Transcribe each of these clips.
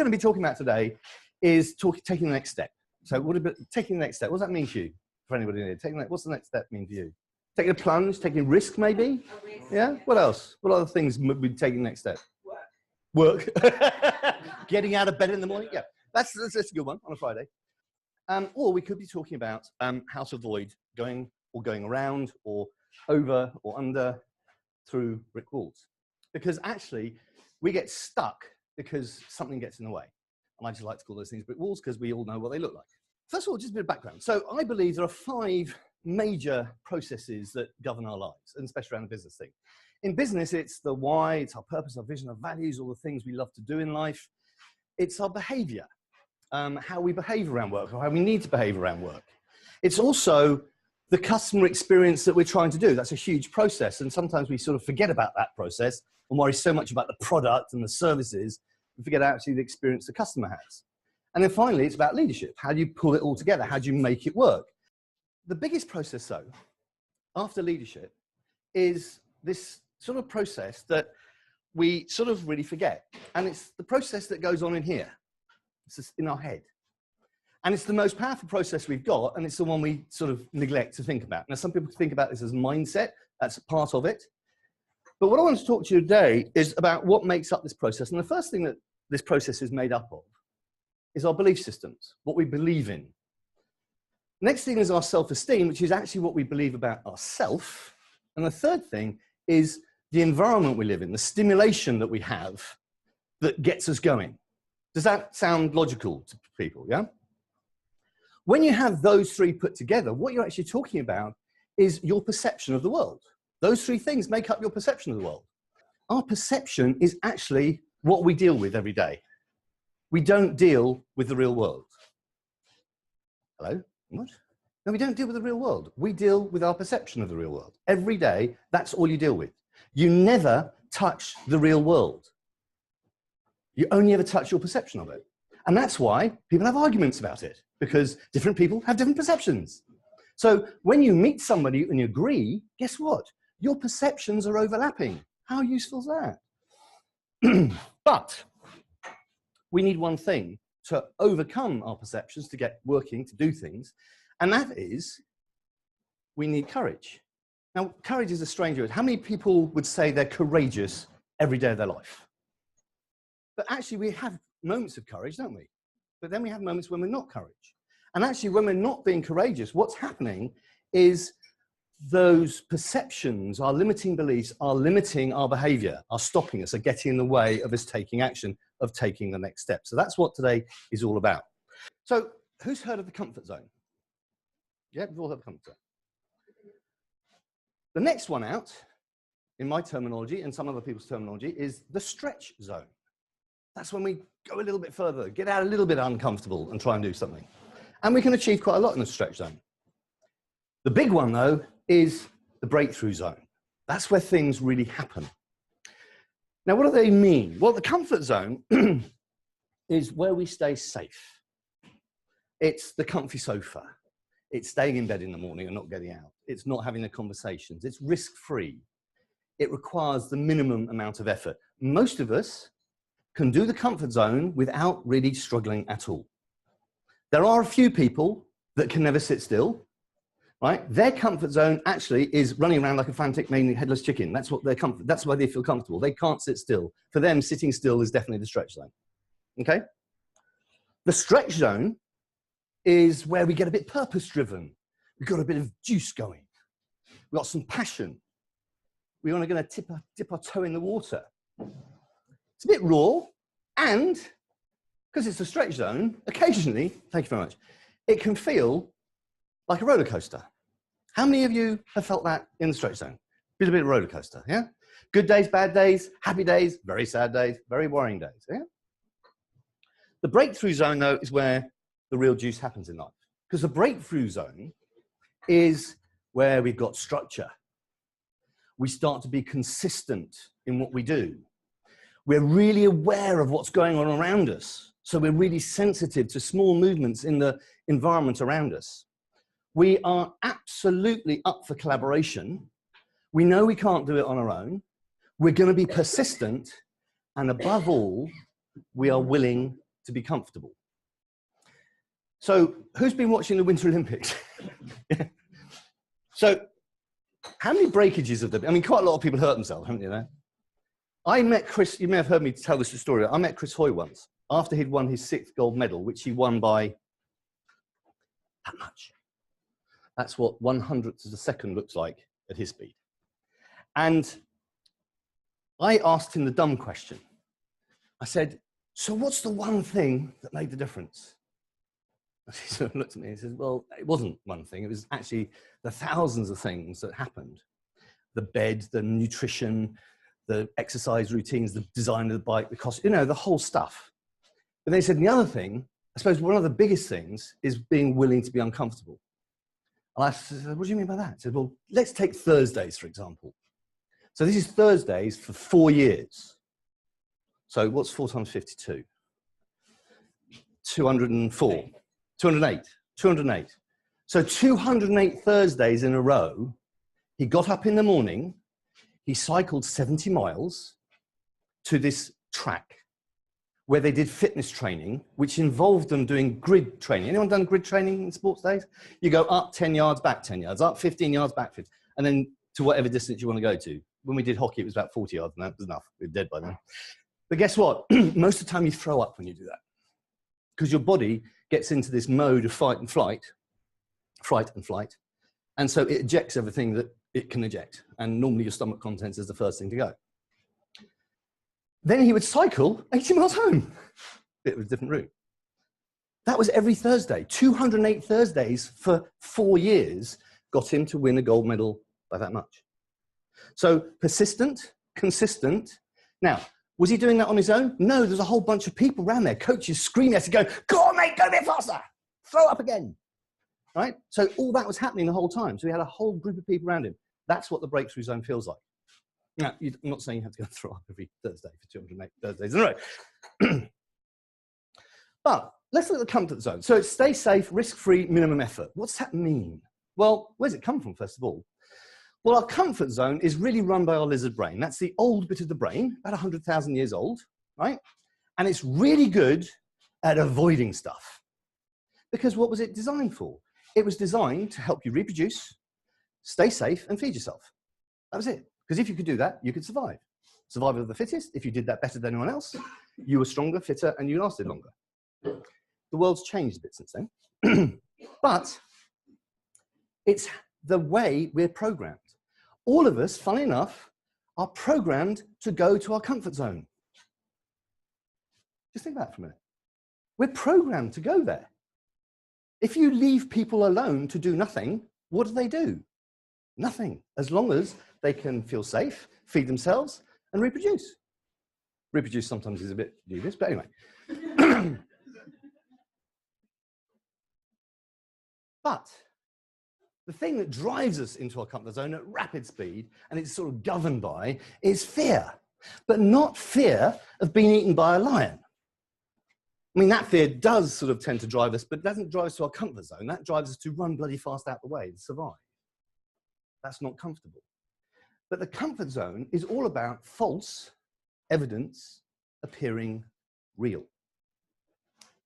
we're going to be talking about today is taking the next step. So taking the next step, what does that mean to you, for anybody in here? What's the next step mean for you? Taking a plunge, taking a risk maybe? Yeah? What else? What other things would be taking the next step? Work. Getting out of bed in the morning? Yeah, that's a good one on a Friday. Or we could be talking about how to avoid going around or over or under through brick walls. Because actually, we get stuck because something gets in the way. And I just like to call those things brick walls because we all know what they look like. First of all, just a bit of background. So I believe there are 5 major processes that govern our lives, and especially around the business thing. In business, it's the why, it's our purpose, our vision, our values, all the things we love to do in life. It's our behavior, how we behave around work, or how we need to behave around work. It's also the customer experience that we're trying to do. That's a huge process, and sometimes we sort of forget about that process and worry so much about the product and the services, we forget actually the experience the customer has. And then finally, it's about leadership. How do you pull it all together? How do you make it work? The biggest process, though, after leadership, is this sort of process that we sort of really forget. And it's the process that goes on in here. It's just in our head. And it's the most powerful process we've got, and it's the one we sort of neglect to think about. Now, some people think about this as mindset. That's a part of it. But what I want to talk to you today is about what makes up this process. And the first thing that this process is made up of is our belief systems, what we believe in. Next thing is our self-esteem, which is actually what we believe about ourselves. And the third thing is the environment we live in, the stimulation that we have that gets us going. Does that sound logical to people, yeah? When you have those 3 put together, what you're actually talking about is your perception of the world. Those 3 things make up your perception of the world. Our perception is actually what we deal with every day. We don't deal with the real world. Hello? What? No, we don't deal with the real world. We deal with our perception of the real world. Every day, that's all you deal with. You never touch the real world. You only ever touch your perception of it. And that's why people have arguments about it, because different people have different perceptions. So when you meet somebody and you agree, guess what? Your perceptions are overlapping. How useful is that? But we need one thing to overcome our perceptions, to get working, to do things, and that is we need courage. Now, courage is a strange word. How many people would say they're courageous every day of their life? But actually, we have moments of courage, don't we? But then we have moments when we're not courage. And actually, when we're not being courageous, what's happening is those perceptions, our limiting beliefs, are limiting our behavior, are stopping us, are getting in the way of us taking action, of taking the next step. So that's what today is all about. So who's heard of the comfort zone? Yeah, we've all heard of the comfort zone. The next one out, in my terminology and some other people's terminology, is the stretch zone. That's when we go a little bit further, get out a little bit uncomfortable and try and do something. And we can achieve quite a lot in the stretch zone. The big one, though, is the breakthrough zone. That's where things really happen. Now, what do they mean? Well, the comfort zone is where we stay safe. It's the comfy sofa. It's staying in bed in the morning and not getting out. It's not having the conversations. It's risk-free. It requires the minimum amount of effort. Most of us can do the comfort zone without really struggling at all. There are a few people that can never sit still, right? Their comfort zone actually is running around like a frantic, mainly headless chicken. That's what that's why they feel comfortable. They can't sit still. For them, sitting still is definitely the stretch zone. Okay? The stretch zone is where we get a bit purpose-driven. We've got a bit of juice going. We've got some passion. We're going to dip our toe in the water. It's a bit raw, and because it's a stretch zone, occasionally, thank you very much, it can feel like a roller coaster. How many of you have felt that in the stretch zone? Bit of a roller coaster, yeah? Good days, bad days, happy days, very sad days, very worrying days, yeah? The breakthrough zone, though, is where the real juice happens in life. Because the breakthrough zone is where we've got structure. We start to be consistent in what we do. We're really aware of what's going on around us. So we're really sensitive to small movements in the environment around us. We are absolutely up for collaboration. We know we can't do it on our own. We're going to be persistent. And above all, we are willing to be comfortable. So who's been watching the Winter Olympics? So how many breakages have there been? I mean, quite a lot of people hurt themselves, haven't you? I met Chris, you may have heard me tell this story. I met Chris Hoy once after he'd won his 6th gold medal, which he won by that much. That's what 1/100th of a second looks like at his speed. And I asked him the dumb question. I said, so what's the one thing that made the difference? And he sort of looked at me and said, well, it wasn't one thing. It was actually the thousands of things that happened. The bed, the nutrition, the exercise routines, the design of the bike, the cost, you know, the whole stuff. But they said the other thing, I suppose one of the biggest things is being willing to be uncomfortable. And I said, what do you mean by that? I said, well, let's take Thursdays, for example. So this is Thursdays for 4 years. So what's 4 times 52? 204, 208, 208. So 208 Thursdays in a row, he got up in the morning, he cycled 70 miles to this track where they did fitness training, which involved them doing grid training. Anyone done grid training in sports days? You go up 10 yards, back 10 yards, up 15 yards, back 15, and then to whatever distance you want to go to. When we did hockey, it was about 40 yards, and that was enough. We were dead by then. But guess what? Most of the time you throw up when you do that, because your body gets into this mode of fight and flight, and so it ejects everything that it can eject, and normally your stomach contents is the first thing to go. Then he would cycle 80 miles home. It was a different route. That was every Thursday. 208 Thursdays for 4 years got him to win a gold medal by that much. So persistent, consistent. Now, was he doing that on his own? No, there's a whole bunch of people around there, coaches screaming at him, going, go on, mate, go a bit faster, throw up again, right? So all that was happening the whole time. So he had a whole group of people around him. That's what the breakthrough zone feels like. Now, I'm not saying you have to go and throw up every Thursday for 208 Thursdays in a row. But let's look at the comfort zone. So it's stay safe, risk-free, minimum effort. What's that mean? Well, where's it come from, first of all? Well, our comfort zone is really run by our lizard brain. That's the old bit of the brain, about 100,000 years old, right? And it's really good at avoiding stuff. Because what was it designed for? It was designed to help you reproduce, stay safe, and feed yourself. That was it. Because if you could do that, you could survive. Survival of the fittest. If you did that better than anyone else, you were stronger, fitter, and you lasted longer. The world's changed a bit since then. But it's the way we're programmed. All of us, funnily enough, are programmed to go to our comfort zone. Just think about it for a minute. We're programmed to go there. If you leave people alone to do nothing, what do? Nothing, as long as they can feel safe, feed themselves, and reproduce. Reproduce sometimes is a bit dubious, but anyway. But the thing that drives us into our comfort zone at rapid speed, and it's sort of governed by, is fear. But not fear of being eaten by a lion. I mean, that fear does sort of tend to drive us, but it doesn't drive us to our comfort zone. That drives us to run bloody fast out the way and survive. That's not comfortable. But the comfort zone is all about false evidence appearing real.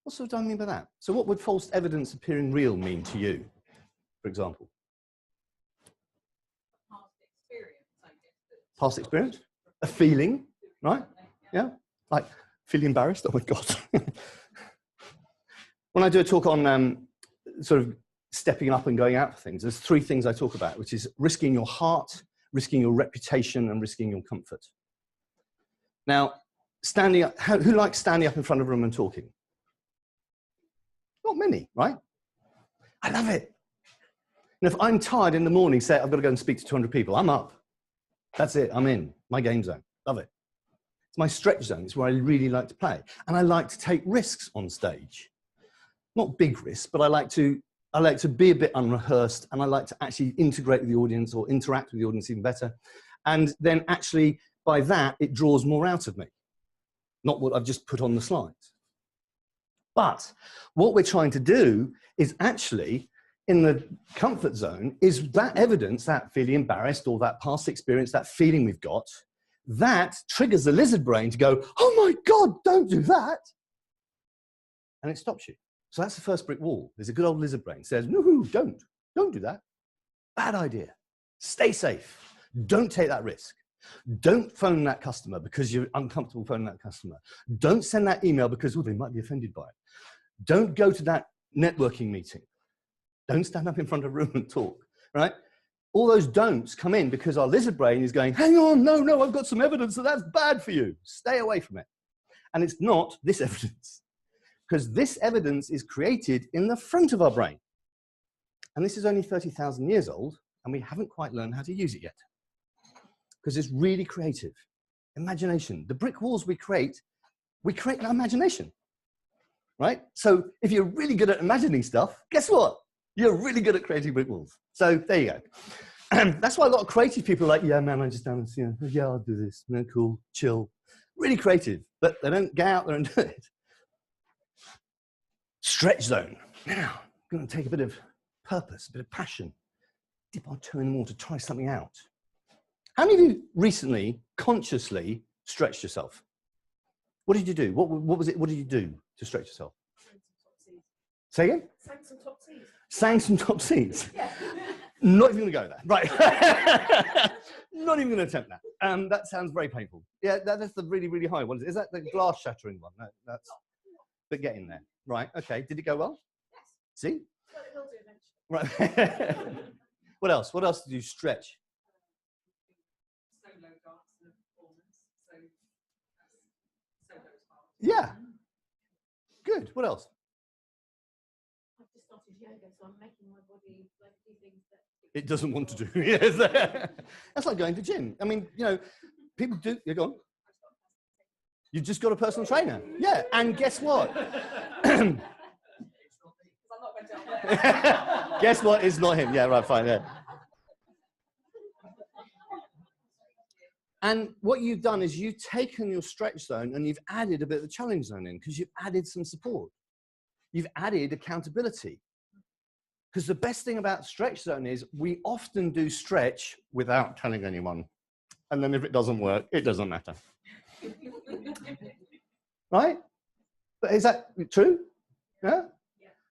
What sort of do I mean by that? So what would false evidence appearing real mean to you, for example? Past experience, I guess. Past experience? A feeling, right? Yeah? Like feeling embarrassed? Oh my God. When I do a talk on sort of stepping up and going out for things, there's 3 things I talk about, which is risking your heart, risking your reputation, and risking your comfort. Now, standing up, who likes standing up in front of a room and talking? Not many, right? I love it. And if I'm tired in the morning, say I've got to go and speak to 200 people, I'm up. That's it, I'm in my game zone. Love it. It's my stretch zone. It's where I really like to play. And I like to take risks on stage. Not big risks, but I like to be a bit unrehearsed, and I like to actually integrate with the audience or interact with the audience even better. And then actually, by that, it draws more out of me, not what I've just put on the slides. But what we're trying to do is actually, in the comfort zone, is that evidence, that feeling embarrassed or that past experience, that feeling we've got, that triggers the lizard brain to go, oh my God, don't do that. and it stops you. So that's the first brick wall. There's a good old lizard brain says, no, don't do that. Bad idea. Stay safe. Don't take that risk. Don't phone that customer because you're uncomfortable phoning that customer. Don't send that email because, oh, they might be offended by it. Don't go to that networking meeting. Don't stand up in front of a room and talk, right? All those don'ts come in because our lizard brain is going, hang on, no, I've got some evidence that that's bad for you. Stay away from it. And it's not this evidence, because this evidence is created in the front of our brain. And this is only 30,000 years old, and we haven't quite learned how to use it yet. Because it's really creative. Imagination. The brick walls we create an imagination, right? So if you're really good at imagining stuff, guess what? You're really good at creating brick walls. So there you go. That's why a lot of creative people are like, yeah, man, I just don't, yeah, I'll do this. No, cool, chill. Really creative, but they don't get out there and do it. Stretch zone. Now, I'm going to take a bit of purpose, a bit of passion, dip our toe in the water, try something out. How many of you recently, consciously stretched yourself? What did you do? What was it? What did you do to stretch yourself? Say again? Sang some top C's. Sang some top C's. Yeah. Not even going to go there. Right. Not even going to attempt that. That sounds very painful. Yeah, that's the really, really high one. Is that the glass shattering one? No, that's. But get in there. Right. Okay. Did it go well? Yes. See? Well, it will do eventually. Right. What else? What else did you stretch? Solo dance and performance. So that's solo part. Yeah. Good. What else? I've just started yoga, so I'm making my body like do things that It doesn't want to do. Yes. That's like going to gym. I mean, people do. You're gone. You just got a personal trainer. Yeah. And guess what? I'm not going to. Guess what? It's not him. Yeah. Right. Fine. Yeah. And what you've done is you've taken your stretch zone and you've added a bit of the challenge zone in because you've added some support. You've added accountability. Because the best thing about stretch zone is we often do stretch without telling anyone. And then if it doesn't work, it doesn't matter. Right? But is that true? Yeah?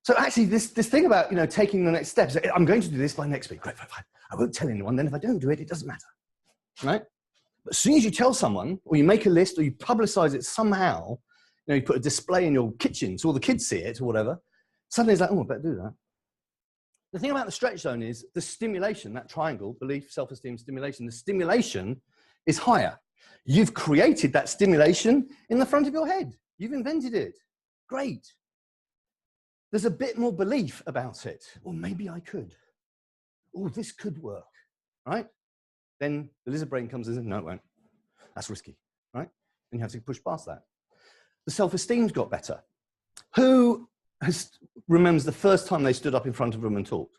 So actually this thing about, taking the next steps, I'm going to do this by next week. Great, fine. I won't tell anyone. Then if I don't do it, it doesn't matter. Right? But as soon as you tell someone, or you make a list, or you publicize it somehow, you put a display in your kitchen so all the kids see it or whatever, suddenly it's like, oh, I better do that. The thing about the stretch zone is the stimulation, that triangle, belief, self-esteem, stimulation, the stimulation is higher. You've created that stimulation in the front of your head. You've invented it. Great. There's a bit more belief about it. Or maybe I could. Oh, this could work, right? Then the lizard brain comes in and no, it won't. That's risky, right? And you have to push past that. The self-esteem's got better. Who remembers the first time they stood up in front of a room and talked?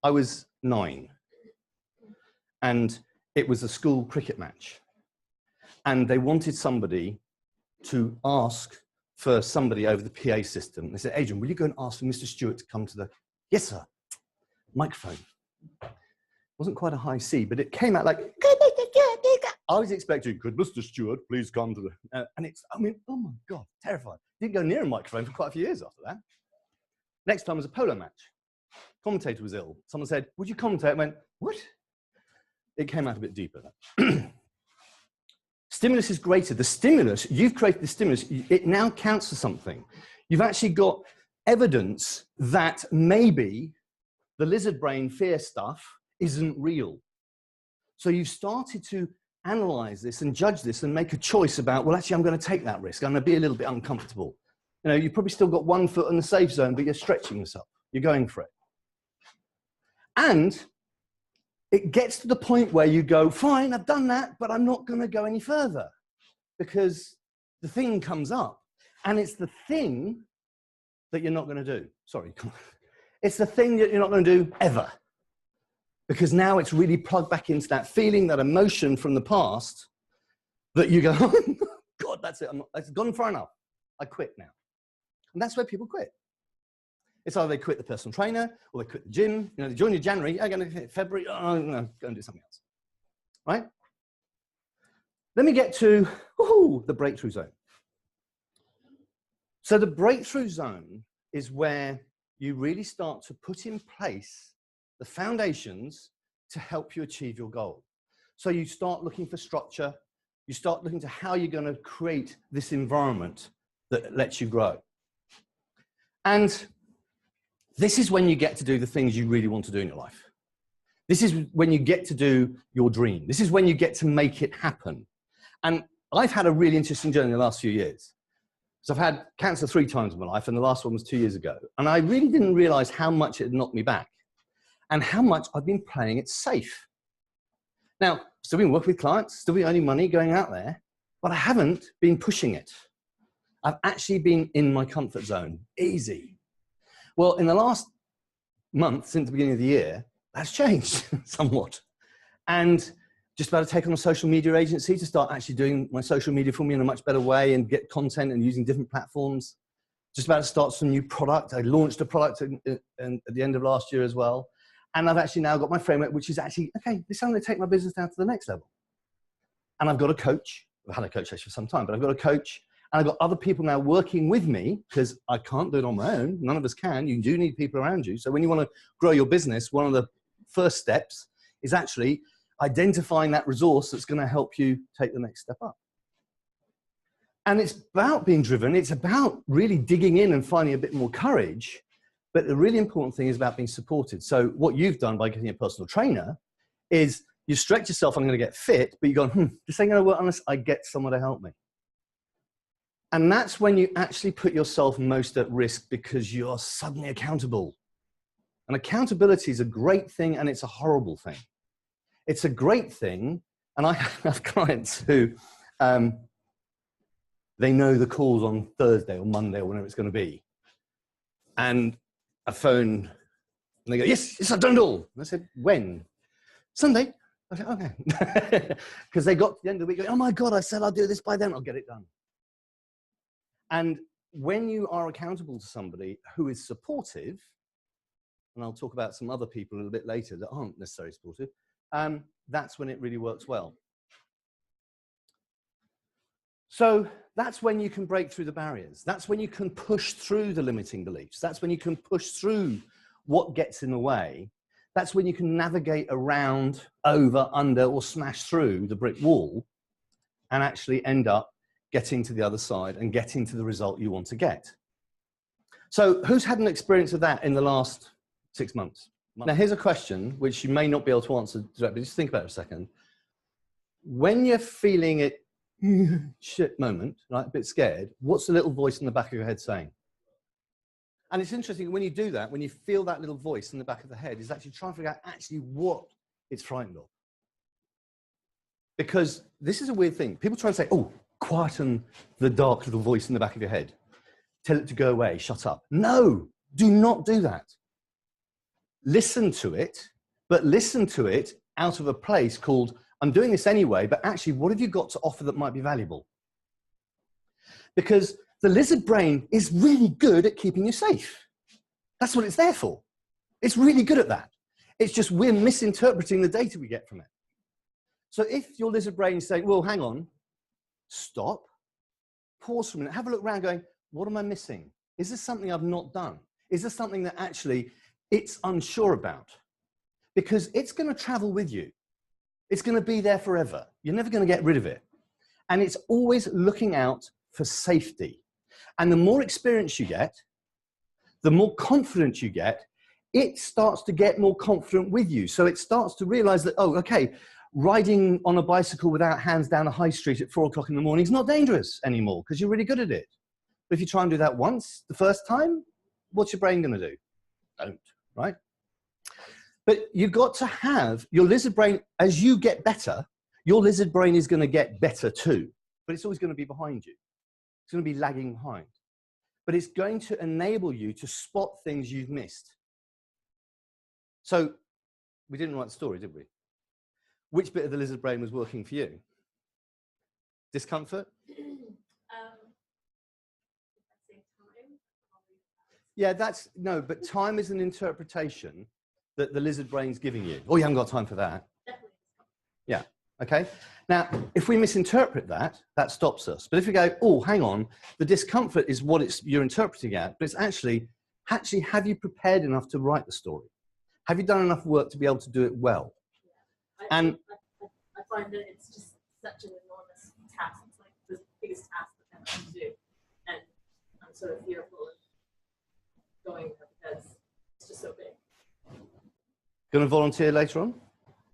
I was 9. And it was a school cricket match. And they wanted somebody to ask for somebody over the PA system. They said, Adrian, will you go and ask for Mr. Stewart to come to the... Yes, sir. Microphone. Wasn't quite a high C, but it came out like... I was expecting, could Mr. Stewart please come to the... and it's, oh my God, terrified. Didn't go near a microphone for quite a few years after that. Next time was a polo match. Commentator was ill. Someone said, would you commentate? I went, what? It came out a bit deeper. Stimulus is greater. The stimulus, you've created the stimulus, it now counts for something. You've actually got evidence that maybe the lizard brain fear stuff isn't real. So you've started to analyze this and judge this and make a choice about, well, actually, I'm going to take that risk. I'm going to be a little bit uncomfortable. You've probably still got one foot in the safe zone, but you're stretching yourself. You're going for it. And it gets to the point where you go, fine, I've done that, but I'm not going to go any further because the thing comes up and it's the thing that you're not going to do. Sorry. It's the thing that you're not going to do ever. Because now it's really plugged back into that feeling, that emotion from the past that you go, oh, God, that's it. It's gone far enough. I quit now. And that's where people quit. It's either they quit the personal trainer or they quit the gym. They join in January, I'm going to hit February, oh, no, go and do something else. Right? Let me get to the breakthrough zone. So the breakthrough zone is where you really start to put in place the foundations to help you achieve your goal. So you start looking for structure, you start looking to how you're going to create this environment that lets you grow. And this is when you get to do the things you really want to do in your life. This is when you get to do your dream. This is when you get to make it happen. And I've had a really interesting journey in the last few years. So I've had cancer 3 times in my life, and the last one was 2 years ago. And I really didn't realize how much it had knocked me back and how much I've been playing it safe. Now, still been working with clients, still been earning money, going out there, but I haven't been pushing it. I've actually been in my comfort zone, easy. Well, in the last month, since the beginning of the year, that's changed somewhat. And just about to take on a social media agency to start actually doing my social media for me in a much better way and get content and using different platforms. Just about to start some new product. I launched a product at the end of last year as well. And I've actually now got my framework, which is actually, okay, this is going to take my business down to the next level. And I've got a coach. I've had a coach actually for some time, but I've got a coach. And I've got other people now working with me because I can't do it on my own. None of us can. You do need people around you. So when you want to grow your business, one of the first steps is actually identifying that resource that's going to help you take the next step up. And it's about being driven. It's about really digging in and finding a bit more courage. But the really important thing is about being supported. So what you've done by getting a personal trainer is you stretch yourself, I'm going to get fit, but you go, this ain't going to work unless I get someone to help me. And that's when you actually put yourself most at risk because you're suddenly accountable. And accountability is a great thing and it's a horrible thing. It's a great thing, and I have clients who, they know the calls on Thursday or Monday or whenever it's going to be. And I phone, and they go, yes, I've done it all. And I said, when? Sunday. I said, okay. Because they got to the end of the week, going, oh my God, I said I'll do this by then, I'll get it done. And when you are accountable to somebody who is supportive, and I'll talk about some other people a little bit later that aren't necessarily supportive, that's when it really works well. So that's when you can break through the barriers. That's when you can push through the limiting beliefs. That's when you can push through what gets in the way. That's when you can navigate around, over, under, or smash through the brick wall and actually end up getting to the other side and getting to the result you want to get. So who's had an experience of that in the last 6 months? Now, here's a question which you may not be able to answer directly, but just think about it a second. When you're feeling it, shit moment, right, a bit scared, what's the little voice in the back of your head saying? And it's interesting, when you do that, when you feel that little voice in the back of the head, is actually trying to figure out actually what it's frightened of. Because this is a weird thing. People try and say, oh, quieten the dark little voice in the back of your head. Tell it to go away, shut up. No, do not do that. Listen to it, but listen to it out of a place called, I'm doing this anyway, but actually, what have you got to offer that might be valuable? Because the lizard brain is really good at keeping you safe. That's what it's there for. It's really good at that. It's just we're misinterpreting the data we get from it. So if your lizard brain is saying, well, hang on, stop, pause for a minute, have a look around going, what am I missing? Is this something I've not done? Is this something that actually it's unsure about? Because it's going to travel with you. It's going to be there forever. You're never going to get rid of it. And it's always looking out for safety. And the more experience you get, the more confidence you get, it starts to get more confident with you. So it starts to realize that, oh, okay, riding on a bicycle without hands down a high street at 4 o'clock in the morning is not dangerous anymore because you're really good at it. But if you try and do that once, the first time, what's your brain going to do? Don't, right? But you've got to have your lizard brain, as you get better, your lizard brain is going to get better too, but it's always going to be behind you. It's going to be lagging behind. But it's going to enable you to spot things you've missed. So we didn't write the story, did we? Which bit of the lizard brain was working for you? Discomfort? Yeah, that's, no, but time is an interpretation that the lizard brain's giving you. Oh, you haven't got time for that. Yeah, Okay? Now, if we misinterpret that, that stops us. But if we go, oh, hang on, the discomfort is what you're interpreting at, but it's actually, have you prepared enough to write the story? Have you done enough work to be able to do it well? I, And I find that it's just such an enormous task. It's like the biggest task that I have to do. And I'm sort of fearful of going there because it's just so big. going to volunteer later on?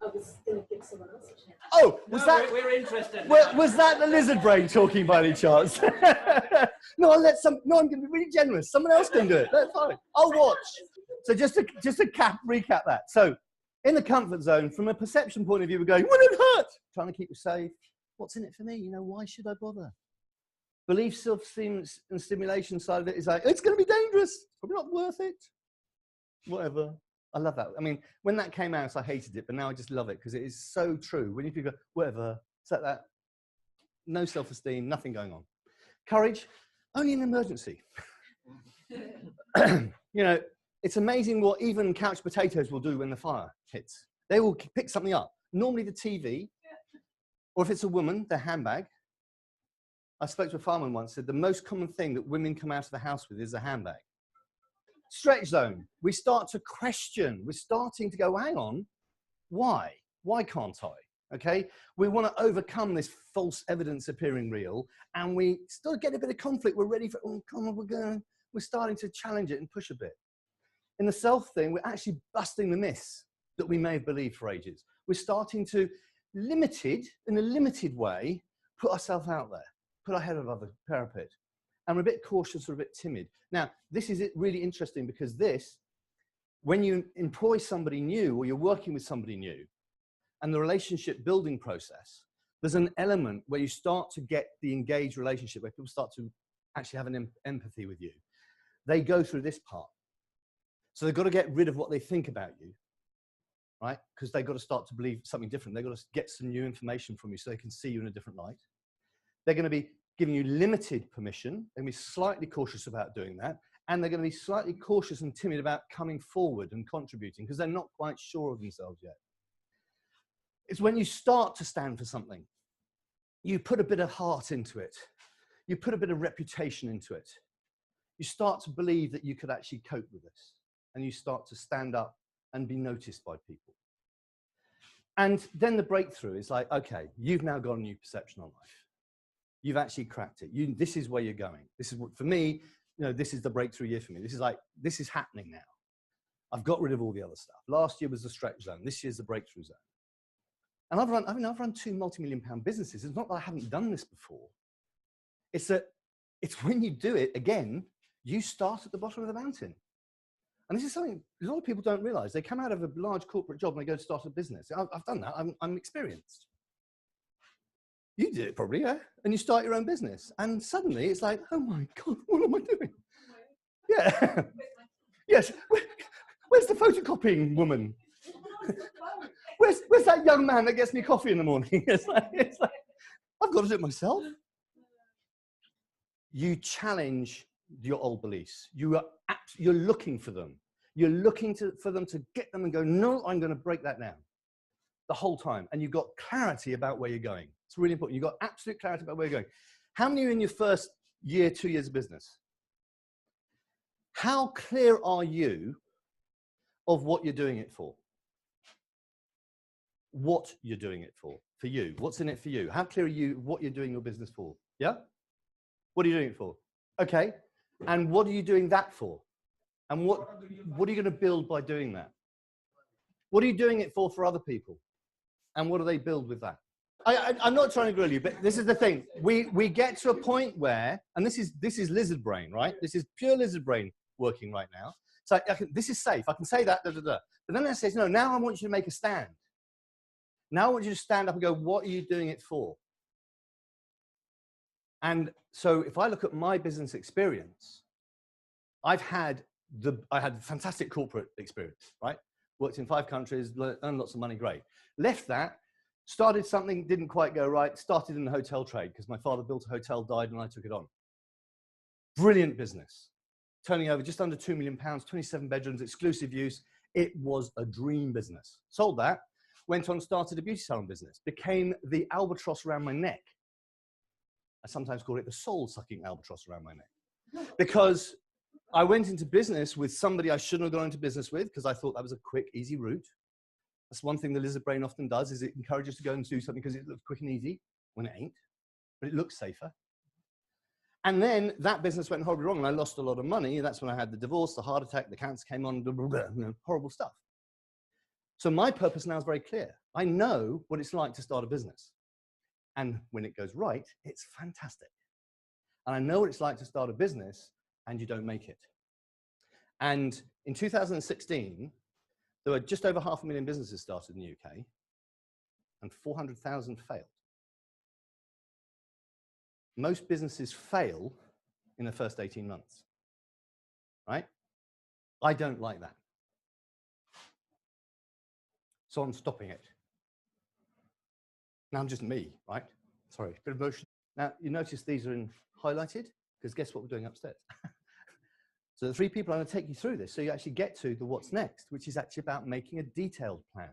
I was going to give someone else a chance. Oh, was that? We're interested. Was that the lizard brain talking by any chance? No, I'll let no, I'm going to be really generous. Someone else can do it. That's fine. I'll watch. So just to recap that. So in the comfort zone, from a perception point of view, we're going, will it hurt? Trying to keep you safe. What's in it for me? You know, why should I bother? Belief, self-esteem and stimulation side of it is like, it's going to be dangerous. Probably not worth it. Whatever. I love that. I mean, when that came out, I hated it, but now I just love it because it is so true. When you go, whatever, it's like that. No self-esteem, nothing going on. Courage, only in emergency. You know, it's amazing what even couch potatoes will do when the fire hits. They will pick something up. Normally the TV, or if it's a woman, their handbag. I spoke to a fireman once, said the most common thing that women come out of the house with is a handbag. Stretch zone, we start to question. We're starting to go, hang on, why? Why can't I? Okay, we want to overcome this false evidence appearing real, and we still get a bit of conflict. We're ready for, oh, come on, we're starting to challenge it and push a bit. In the self thing, we're actually busting the myths that we may have believed for ages. We're starting to, in a limited way, put ourselves out there, put our head above the parapet. And we're a bit cautious or a bit timid. Now, this is really interesting because when you employ somebody new or you're working with somebody new and the relationship building process, there's an element where you start to get the engaged relationship where people start to actually have an empathy with you. They go through this part. So they've got to get rid of what they think about you, right? Because they've got to start to believe something different. They've got to get some new information from you so they can see you in a different light. They're going to be giving you limited permission. They're going to be slightly cautious about doing that. And they're going to be slightly cautious and timid about coming forward and contributing because they're not quite sure of themselves yet. It's when you start to stand for something, you put a bit of heart into it. You put a bit of reputation into it. You start to believe that you could actually cope with this. And you start to stand up and be noticed by people. And then the breakthrough is like, okay, you've now got a new perception on life. You've actually cracked it. This is where you're going. This is what, for me, you know, this is the breakthrough year for me. This is like, this is happening now. I've got rid of all the other stuff. Last year was the stretch zone. This year's the breakthrough zone. And I've run 2 multi-million-pound businesses. It's not that I haven't done this before. It's that it's when you do it again, you start at the bottom of the mountain. And this is something a lot of people don't realize. They come out of a large corporate job and they go to start a business. I've done that. I'm experienced. You did it probably, yeah? And you start your own business. And suddenly it's like, oh my God, what am I doing? Yeah. Yes. Where's the photocopying woman? Where's that young man that gets me coffee in the morning? It's like, I've got to do it myself. You challenge your old beliefs. You're looking for them. You're looking for them to get them and go, no, I'm going to break that down the whole time. And you've got clarity about where you're going. It's really important. You've got absolute clarity about where you're going. How many are in your first year, 2 years of business? How clear are you of what you're doing it for? What you're doing it for you. What's in it for you? How clear are you what you're doing your business for? Yeah? What are you doing it for? Okay. And what are you doing that for? And what are you going to build by doing that? What are you doing it for other people? And what do they build with that? I'm not trying to grill you, but this is the thing. We get to a point where, and this is lizard brain, right? This is pure lizard brain working right now. So this is safe. I can say that, da, da, da. But then it says, no, now I want you to make a stand. Now I want you to stand up and go, what are you doing it for? And so if I look at my business experience, I had fantastic corporate experience, right? Worked in 5 countries, earned lots of money, great. Left that, started something, didn't quite go right, started in the hotel trade because my father built a hotel, died, and I took it on. Brilliant business. Turning over just under £2 million, 27 bedrooms, exclusive use. It was a dream business. Sold that, went on, started a beauty salon business, became the albatross around my neck. I sometimes call it the soul-sucking albatross around my neck. Because I went into business with somebody I shouldn't have gone into business with because I thought that was a quick, easy route. That's one thing the lizard brain often does, is it encourages to go and do something because it looks quick and easy when it ain't, but it looks safer. And then that business went horribly wrong and I lost a lot of money. And that's when I had the divorce, the heart attack, the cancer came on, blah, blah, blah, you know, horrible stuff. So my purpose now is very clear. I know what it's like to start a business. And when it goes right, it's fantastic. And I know what it's like to start a business and you don't make it. And in 2016, there were just over 500,000 businesses started in the UK and 400,000 failed. Most businesses fail in the first 18 months, right? I don't like that. So I'm stopping it. Now I'm just me, right? Sorry, bit of motion. Now you notice these are in highlighted, because guess what we're doing upstairs? So the 3 people, I'm going to take you through this so you actually get to the what's next, which is actually about making a detailed plan.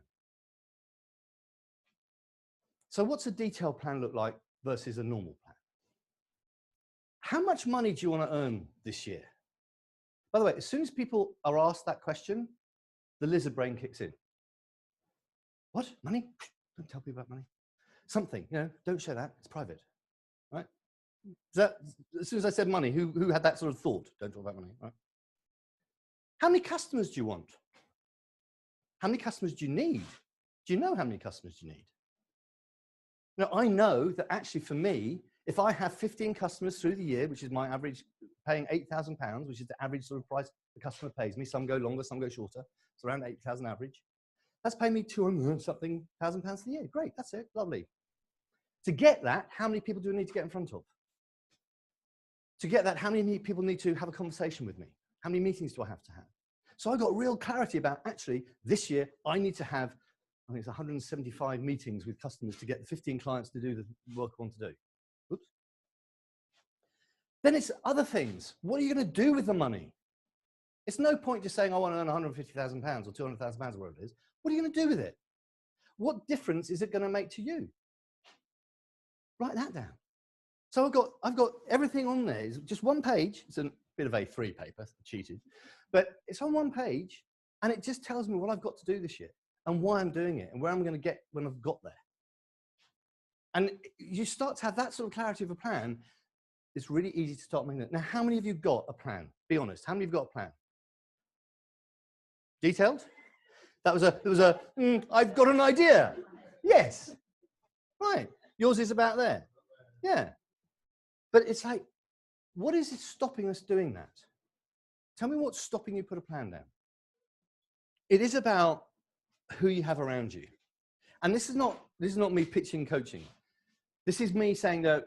So what's a detailed plan look like versus a normal plan? How much money do you want to earn this year? By the way, as soon as people are asked that question, the lizard brain kicks in. What? Money? Don't tell people about money. Something, you know, don't share that, it's private, right? That, as soon as I said money, who had that sort of thought? Don't talk about money, right? How many customers do you want? How many customers do you need? Do you know how many customers you need? Now, I know that actually for me, if I have 15 customers through the year, which is my average, paying £8,000, which is the average sort of price the customer pays me, some go longer, some go shorter, it's around 8,000 average. That's paying me 200-something thousand pounds a year. Great, that's it, lovely. To get that, how many people do I need to get in front of? To get that, how many people need to have a conversation with me? How many meetings do I have to have? So I got real clarity about actually this year, I need to have, I think it's 175 meetings with customers to get the 15 clients to do the work I want to do. Oops. Then it's other things. What are you going to do with the money? It's no point just saying, I want to earn £150,000 or £200,000 or whatever it is. What are you going to do with it? What difference is it going to make to you? Write that down. So I've got everything on there. It's just one page. It's a bit of A3 paper, cheated, but it's on one page and it just tells me what I've got to do this year and why I'm doing it and where I'm going to get when I've got there. And you start to have that sort of clarity of a plan. It's really easy to start making it. Now, how many of you got a plan? Be honest. How many of you got a plan? Detailed? That was I've got an idea. Yes. Right. Yours is about there. Yeah. But it's like, what is it stopping us doing that? Tell me what's stopping you put a plan down. It is about who you have around you. And this is not me pitching coaching. This is me saying that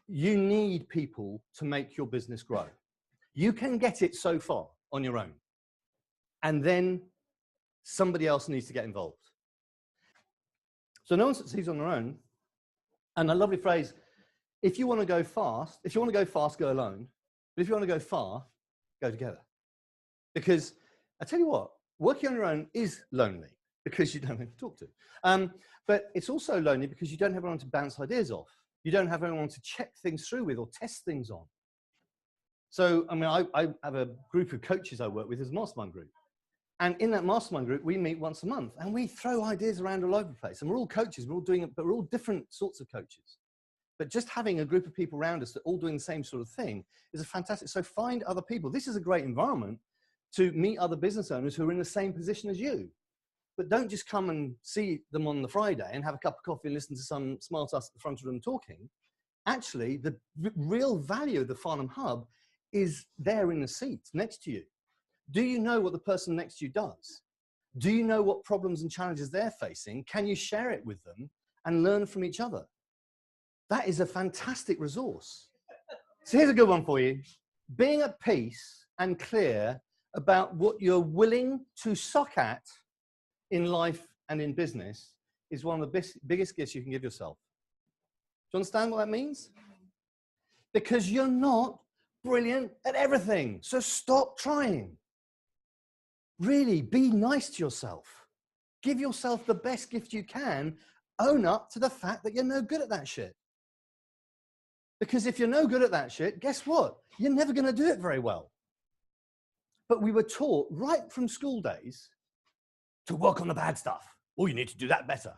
you need people to make your business grow. You can get it so far on your own. And then somebody else needs to get involved. So no one succeeds on their own. And a lovely phrase, if you want to go fast, go alone. But if you want to go far, go together. Because I tell you what, working on your own is lonely because you don't have anyone to talk to. But it's also lonely because you don't have anyone to bounce ideas off. You don't have anyone to check things through with or test things on. So, I mean, I have a group of coaches I work with as a mastermind group. And in that mastermind group, we meet once a month and we throw ideas around all over the place. And we're all coaches, we're all doing it, but we're all different sorts of coaches. But just having a group of people around us that are all doing the same sort of thing is a fantastic. So find other people. This is a great environment to meet other business owners who are in the same position as you. But don't just come and see them on the Friday and have a cup of coffee and listen to some smart ass at the front of them talking. Actually, the real value of the Farnham Hub is there in the seat next to you. Do you know what the person next to you does? Do you know what problems and challenges they're facing? Can you share it with them and learn from each other? That is a fantastic resource. So here's a good one for you. Being at peace and clear about what you're willing to suck at in life and in business is one of the biggest gifts you can give yourself. Do you understand what that means? Because you're not brilliant at everything. So stop trying. Really, be nice to yourself. Give yourself the best gift you can. Own up to the fact that you're no good at that shit. Because if you're no good at that shit, guess what? You're never going to do it very well. But we were taught right from school days to work on the bad stuff. Oh, you need to do that better.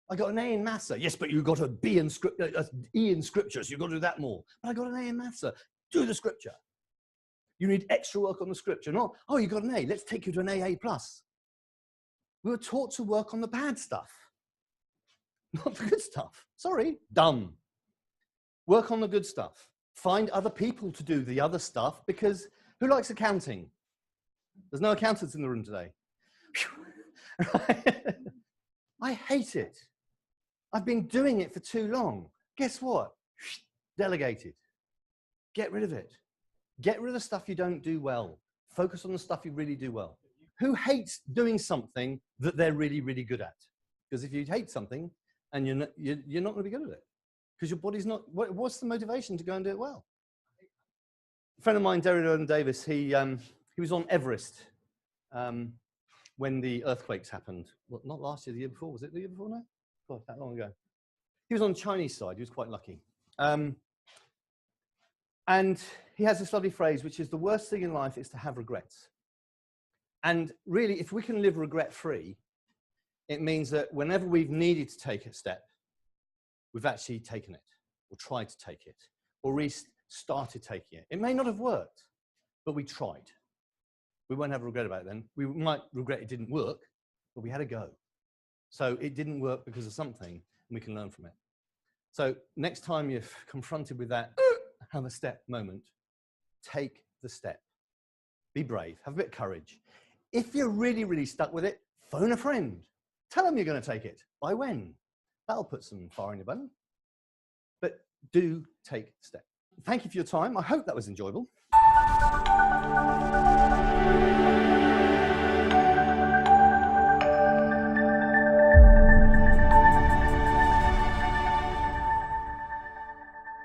I got an A in maths. Yes, but you got an E in scripture, so you've got to do that more. But I got an A in maths. Do the scripture. You need extra work on the scripture. Not, oh, you got an A. Let's take you to an AA+. We were taught to work on the bad stuff, not the good stuff. Sorry, dumb. Work on the good stuff. Find other people to do the other stuff, because who likes accounting? There's no accountants in the room today. I hate it. I've been doing it for too long. Guess what? Delegate it. Get rid of it. Get rid of the stuff you don't do well. Focus on the stuff you really do well. Who hates doing something that they're really, really good at? Because if you hate something and you're not going to be good at it, because your body's not, what's the motivation to go and do it well? A friend of mine, Derrida Davis, he was on Everest when the earthquakes happened. Well, not last year, the year before. Was it the year before now? God, that long ago. He was on the Chinese side. He was quite lucky. And he has this lovely phrase, which is, the worst thing in life is to have regrets. And really, if we can live regret-free, it means that whenever we've needed to take a step, we've actually taken it, or tried to take it, or restarted taking it. It may not have worked, but we tried. We won't have a regret about it then. We might regret it didn't work, but we had a go. So it didn't work because of something, and we can learn from it. So next time you're confronted with that have a step moment, take the step. Be brave, have a bit of courage. If you're really, really stuck with it, phone a friend. Tell them you're going to take it. By when? That'll put some fire in your button. But do take the step. Thank you for your time. I hope that was enjoyable.